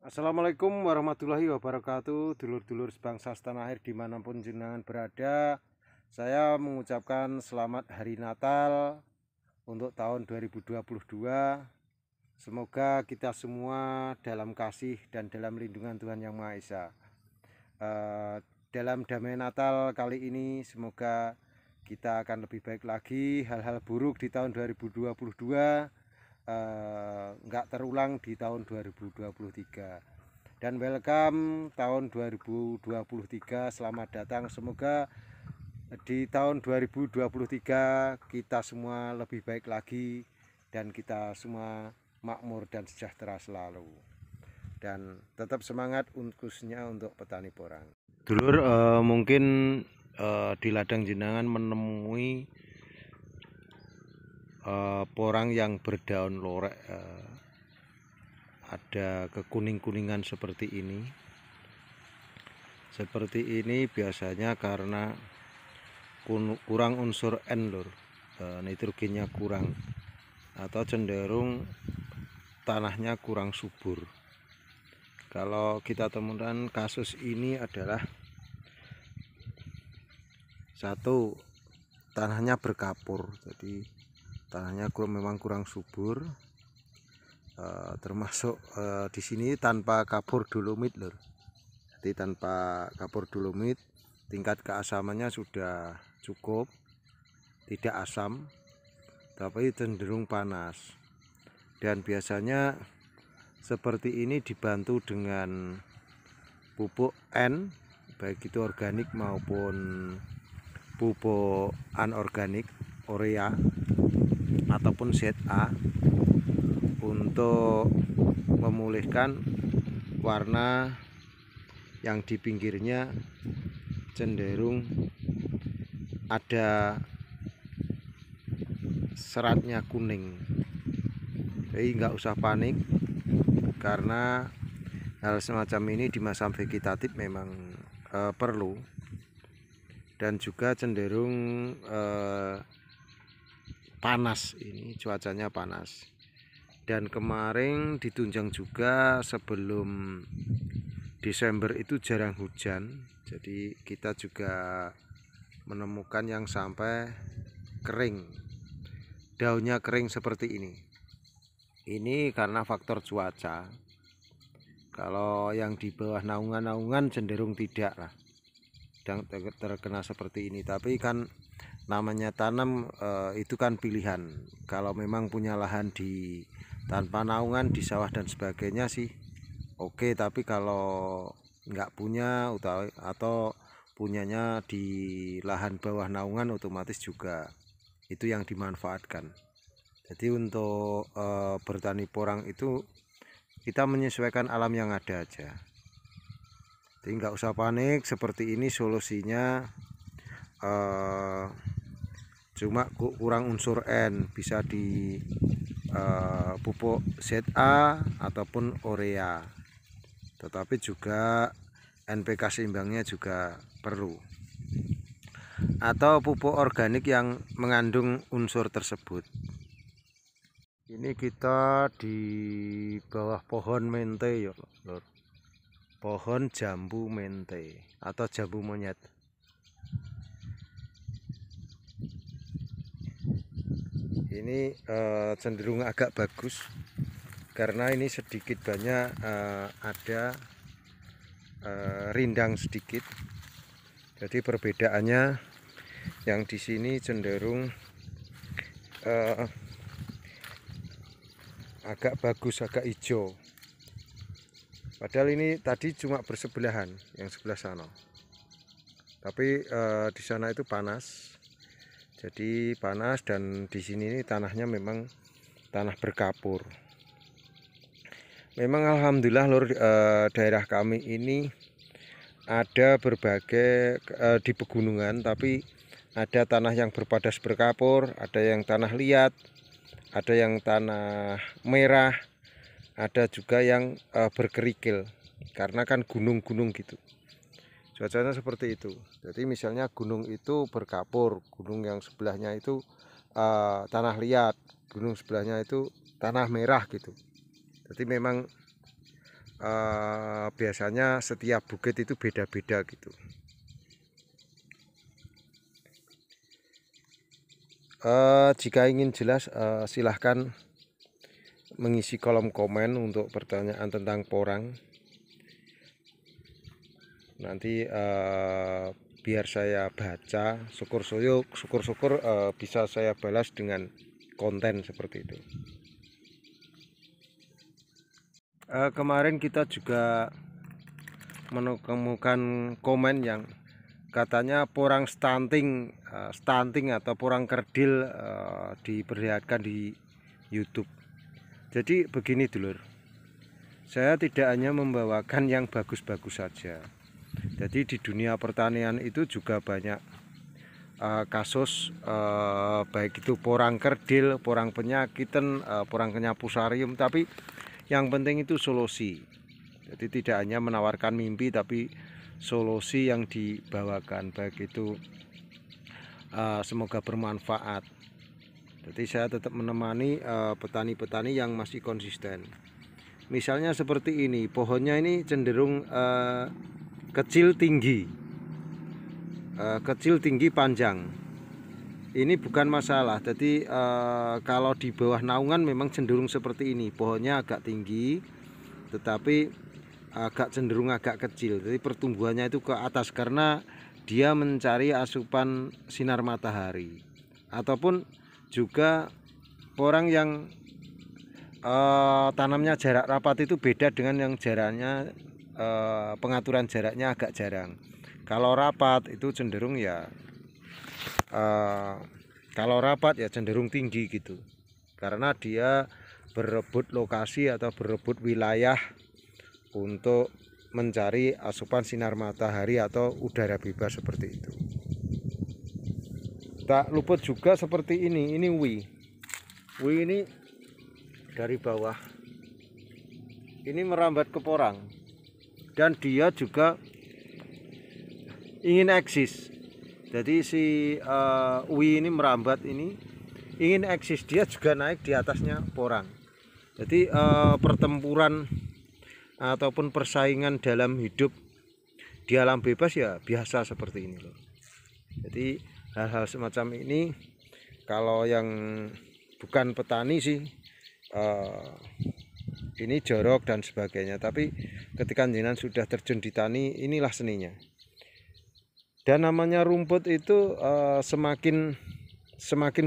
Assalamualaikum warahmatullahi wabarakatuh. Dulur-dulur sebangsa setanah air dimanapun jenengan berada, saya mengucapkan selamat hari Natal untuk tahun 2022. Semoga kita semua dalam kasih dan dalam lindungan Tuhan Yang Maha Esa. Dalam damai Natal kali ini semoga kita akan lebih baik lagi. Hal-hal buruk di tahun 2022 nggak terulang di tahun 2023. Dan welcome tahun 2023, selamat datang. Semoga di tahun 2023 kita semua lebih baik lagi dan kita semua makmur dan sejahtera selalu. Dan tetap semangat khususnya untuk petani porang. Dulur, mungkin di ladang jenengan menemui porang yang berdaun lorek, ada kekuning-kuningan seperti ini. Seperti ini biasanya karena kurang unsur N, lur. Nitrogennya kurang atau cenderung tanahnya kurang subur. Kalau kita temukan kasus ini adalah satu, tanahnya berkapur, jadi tanahnya memang kurang subur. Termasuk di sini tanpa kapur dolomit, lur. Jadi tanpa kapur dolomit, tingkat keasamannya sudah cukup, tidak asam tapi cenderung panas. Dan biasanya seperti ini dibantu dengan pupuk N, baik itu organik maupun pupuk anorganik, urea ataupun ZA, untuk memulihkan warna yang di pinggirnya cenderung ada seratnya kuning. Jadi nggak usah panik, karena hal semacam ini di masa vegetatif memang perlu, dan juga cenderung panas. Ini cuacanya panas, dan kemarin ditunjang juga sebelum Desember itu jarang hujan, jadi kita juga menemukan yang sampai kering, daunnya kering seperti ini. Ini karena faktor cuaca. Kalau yang di bawah naungan-naungan cenderung tidak lah dan terkena seperti ini. Tapi kan namanya tanam itu kan pilihan. Kalau memang punya lahan di tanpa naungan di sawah dan sebagainya sih oke, tapi kalau nggak punya atau punyanya di lahan bawah naungan, otomatis juga itu yang dimanfaatkan. Jadi untuk bertani porang itu kita menyesuaikan alam yang ada aja. Jadi nggak usah panik. Seperti ini solusinya, cuma kurang unsur N, bisa di pupuk ZA ataupun urea, tetapi juga NPK seimbangnya juga perlu, atau pupuk organik yang mengandung unsur tersebut. Ini kita di bawah pohon mente ya, lur. Pohon jambu mente atau jambu monyet. Ini cenderung agak bagus karena ini sedikit banyak ada rindang sedikit. Jadi perbedaannya yang di sini cenderung agak bagus, agak hijau. Padahal ini tadi cuma bersebelahan, yang sebelah sana. Tapi di sana itu panas. Jadi panas, dan di sini ini tanahnya memang tanah berkapur. Memang alhamdulillah, lur, daerah kami ini ada berbagai di pegunungan, tapi ada tanah yang berpadas berkapur, ada yang tanah liat, ada yang tanah merah, ada juga yang berkerikil, karena kan gunung-gunung gitu. Cuacanya seperti itu. Jadi misalnya gunung itu berkapur, gunung yang sebelahnya itu tanah liat, gunung sebelahnya itu tanah merah gitu. Jadi memang biasanya setiap bukit itu beda-beda gitu. Jika ingin jelas, silahkan mengisi kolom komen untuk pertanyaan tentang porang. Nanti biar saya baca, syukur-syukur bisa saya balas dengan konten seperti itu. Kemarin kita juga menemukan komen yang katanya porang stunting atau porang kerdil diperlihatkan di YouTube. Jadi begini dulur, saya tidak hanya membawakan yang bagus-bagus saja. Jadi di dunia pertanian itu juga banyak kasus, baik itu porang kerdil, porang penyakitan, porang kenyapusarium, tapi yang penting itu solusi. Jadi tidak hanya menawarkan mimpi, tapi solusi yang dibawakan, baik itu semoga bermanfaat. Jadi saya tetap menemani petani-petani yang masih konsisten. Misalnya seperti ini, pohonnya ini cenderung kecil tinggi, panjang. Ini bukan masalah. Jadi kalau di bawah naungan memang cenderung seperti ini, pohonnya agak tinggi tetapi cenderung agak kecil. Jadi pertumbuhannya itu ke atas karena dia mencari asupan sinar matahari. Ataupun juga porang yang tanamnya jarak rapat itu beda dengan yang jaraknya, pengaturan jaraknya agak jarang. Kalau rapat itu cenderung ya kalau rapat ya cenderung tinggi gitu, karena dia berebut lokasi atau berebut wilayah untuk mencari asupan sinar matahari atau udara bebas seperti itu. Tak luput juga seperti ini wi ini dari bawah ini merambat ke porang, dan dia juga ingin eksis. Jadi si wi ini merambat ini ingin eksis, dia juga naik di atasnya porang. Jadi pertempuran ataupun persaingan dalam hidup di alam bebas ya biasa seperti ini loh. Jadi hal-hal semacam ini kalau yang bukan petani sih ini jorok dan sebagainya, tapi ketika jenengan sudah terjun di tani, inilah seninya. Dan namanya rumput itu semakin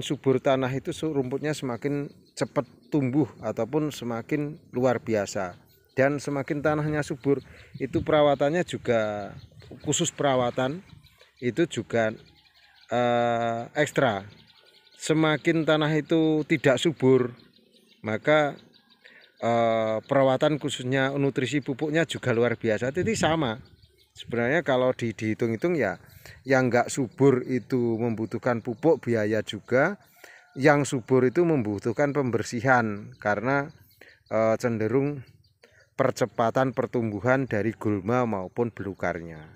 subur tanah itu rumputnya semakin cepat tumbuh ataupun semakin luar biasa. Dan semakin tanahnya subur itu perawatannya juga, khusus perawatan itu juga ekstra. Semakin tanah itu tidak subur, maka perawatan khususnya nutrisi pupuknya juga luar biasa. Jadi sama sebenarnya kalau dihitung-hitung ya, yang enggak subur itu membutuhkan pupuk, biaya juga. Yang subur itu membutuhkan pembersihan karena cenderung percepatan pertumbuhan dari gulma maupun belukarnya.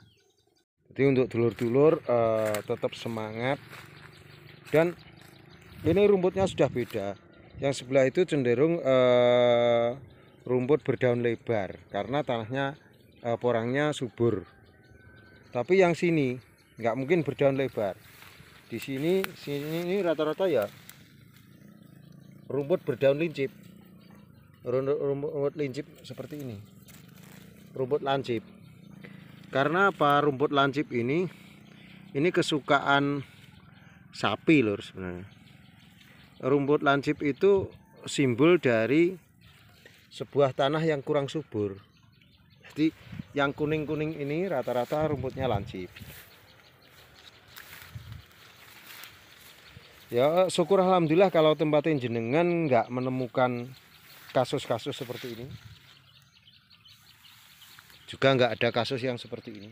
Jadi untuk dulur-dulur tetap semangat. Dan ini rumputnya sudah beda. Yang sebelah itu cenderung rumput berdaun lebar karena tanahnya porangnya subur. Tapi yang sini nggak mungkin berdaun lebar. Di sini ini rata-rata ya rumput berdaun lincip. Rumput lincip seperti ini. Rumput lancip. Karena apa? Rumput lancip ini kesukaan sapi lur sebenarnya. Rumput lancip itu simbol dari sebuah tanah yang kurang subur. Jadi yang kuning-kuning ini rata-rata rumputnya lancip. Ya syukur alhamdulillah kalau tempat jenengan nggak menemukan kasus-kasus seperti ini. Juga nggak ada kasus yang seperti ini.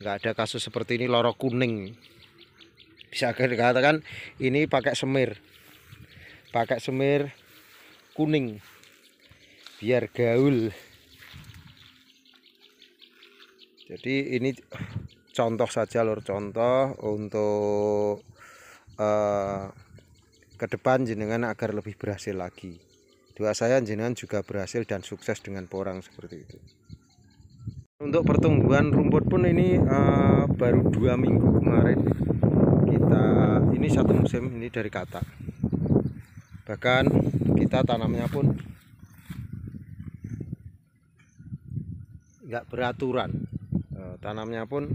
Nggak ada kasus seperti ini lorok kuning. Bisa dikatakan ini pakai semir kuning biar gaul. Jadi ini contoh saja lor, contoh untuk ke depan jenengan agar lebih berhasil lagi. doa saya jenengan juga berhasil dan sukses dengan porang seperti itu. Untuk pertumbuhan rumput pun ini baru 2 minggu kemarin kita, ini satu musim ini dari katak. Bahkan kita tanamnya pun nggak beraturan, tanamnya pun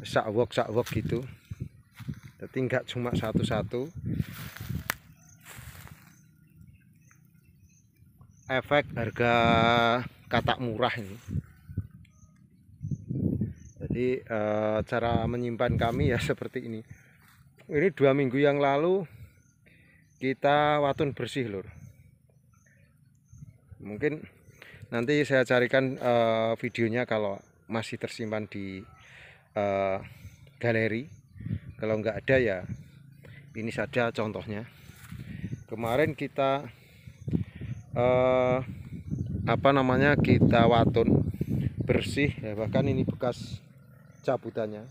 sakwok gitu. Jadi nggak cuma satu-satu. Efek harga katak murah ini. Jadi cara menyimpan kami ya seperti ini. Ini 2 minggu yang lalu kita watun bersih lur. Mungkin nanti saya carikan videonya kalau masih tersimpan di galeri. Kalau nggak ada ya ini saja contohnya. Kemarin kita kita watun bersih ya, bahkan ini bekas cabutannya.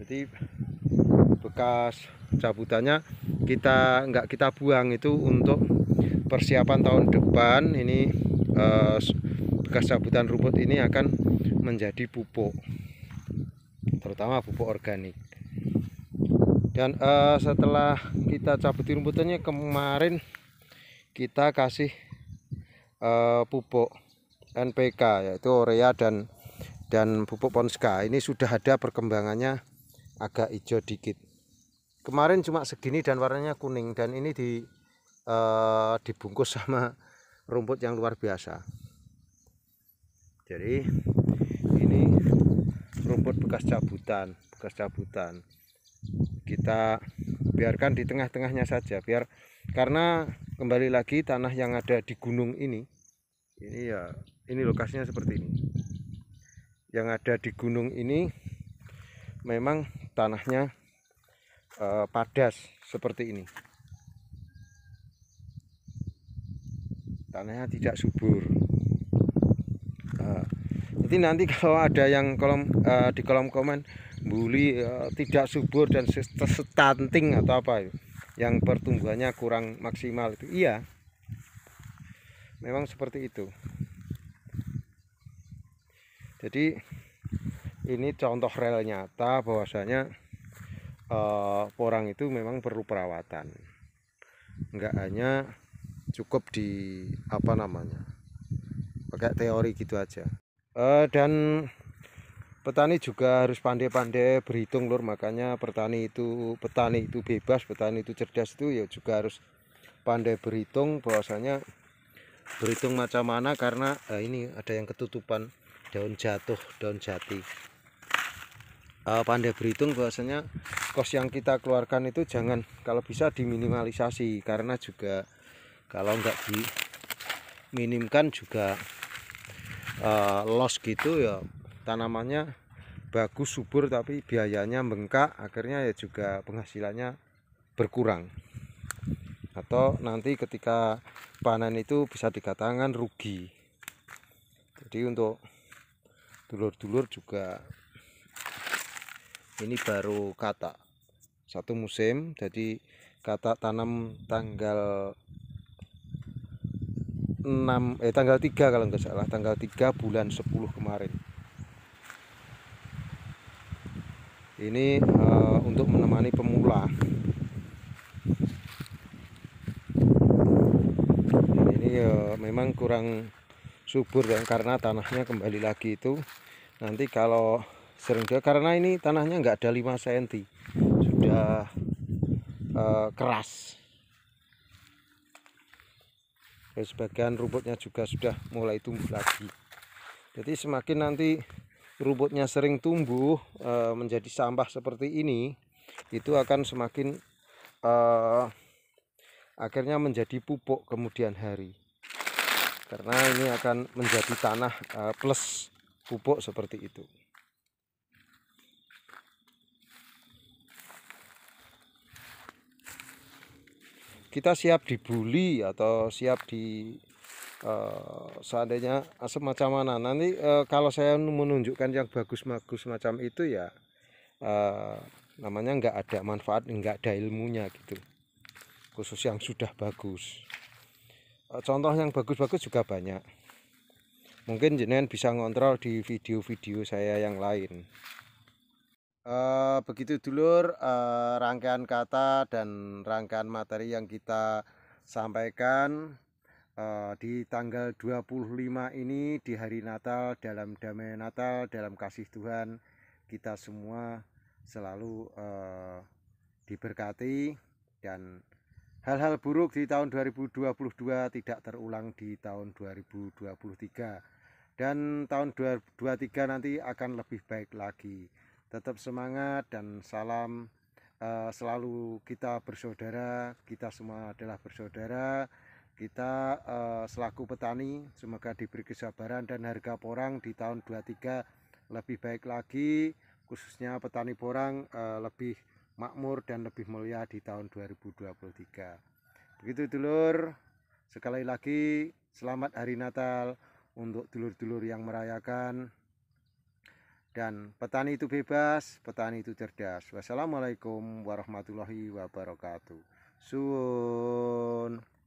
Jadi bekas cabutannya nggak kita buang, itu untuk persiapan tahun depan. Ini bekas cabutan rumput ini akan menjadi pupuk, terutama pupuk organik. Dan setelah kita cabutin rumputnya kemarin, kita kasih pupuk NPK yaitu urea dan pupuk Ponska. Ini sudah ada perkembangannya, agak hijau dikit. Kemarin cuma segini dan warnanya kuning, dan ini dibungkus sama rumput yang luar biasa. Jadi ini rumput bekas cabutan. Kita biarkan di tengah-tengahnya saja, karena kembali lagi tanah yang ada di gunung ini ya, ini lokasinya seperti ini. Yang ada di gunung ini memang tanahnya padas seperti ini. Tanahnya tidak subur. Jadi nanti kalau ada yang di kolom komen bully tidak subur dan stunting atau apa, yang pertumbuhannya kurang maksimal, itu iya, memang seperti itu. Jadi ini contoh real nyata bahwasanya porang itu memang perlu perawatan, enggak hanya cukup di pakai teori gitu aja. Dan petani juga harus pandai-pandai berhitung lur. Makanya petani itu bebas, petani itu cerdas, itu ya juga harus pandai berhitung, bahwasanya berhitung macam mana, karena ini ada yang ketutupan daun jati. Pandai berhitung bahwasanya kos yang kita keluarkan itu jangan, kalau bisa diminimalisasi, karena juga kalau nggak diminimkan juga loss gitu ya, tanamannya bagus subur tapi biayanya bengkak, akhirnya ya juga penghasilannya berkurang, atau nanti ketika panen itu bisa dikatakan rugi. Jadi untuk dulur-dulur juga, ini baru katak satu musim, jadi katak tanam tanggal 3 kalau nggak salah, tanggal 3 bulan 10 kemarin. Ini untuk menemani pemula. Ini memang kurang subur ya, karena tanahnya kembali lagi itu nanti kalau sering dia, karena ini tanahnya nggak ada 5 cm, sudah keras. Dan sebagian rumputnya juga sudah mulai tumbuh lagi. Jadi semakin nanti rumputnya sering tumbuh menjadi sampah seperti ini, itu akan semakin akhirnya menjadi pupuk kemudian hari, karena ini akan menjadi tanah plus pupuk seperti itu. Kita siap dibully atau siap di seandainya semacam mana nanti, kalau saya menunjukkan yang bagus-bagus macam itu ya namanya nggak ada manfaat, nggak ada ilmunya gitu, khusus yang sudah bagus. contoh yang bagus-bagus juga banyak. Mungkin jenengan bisa ngontrol di video-video saya yang lain. Begitu dulur rangkaian kata dan rangkaian materi yang kita sampaikan di tanggal 25 ini, di hari Natal, dalam damai Natal, dalam kasih Tuhan, kita semua selalu diberkati dan hal-hal buruk di tahun 2022 tidak terulang di tahun 2023, dan tahun 2023 nanti akan lebih baik lagi. Tetap semangat dan salam selalu kita bersaudara, kita semua adalah bersaudara. Kita selaku petani semoga diberi kesabaran dan harga porang di tahun 23 lebih baik lagi, khususnya petani porang lebih makmur dan lebih mulia di tahun 2023. Begitu dulur, sekali lagi selamat hari Natal untuk dulur-dulur yang merayakan. Dan petani itu bebas, petani itu cerdas. Wassalamualaikum warahmatullahi wabarakatuh. Suwun.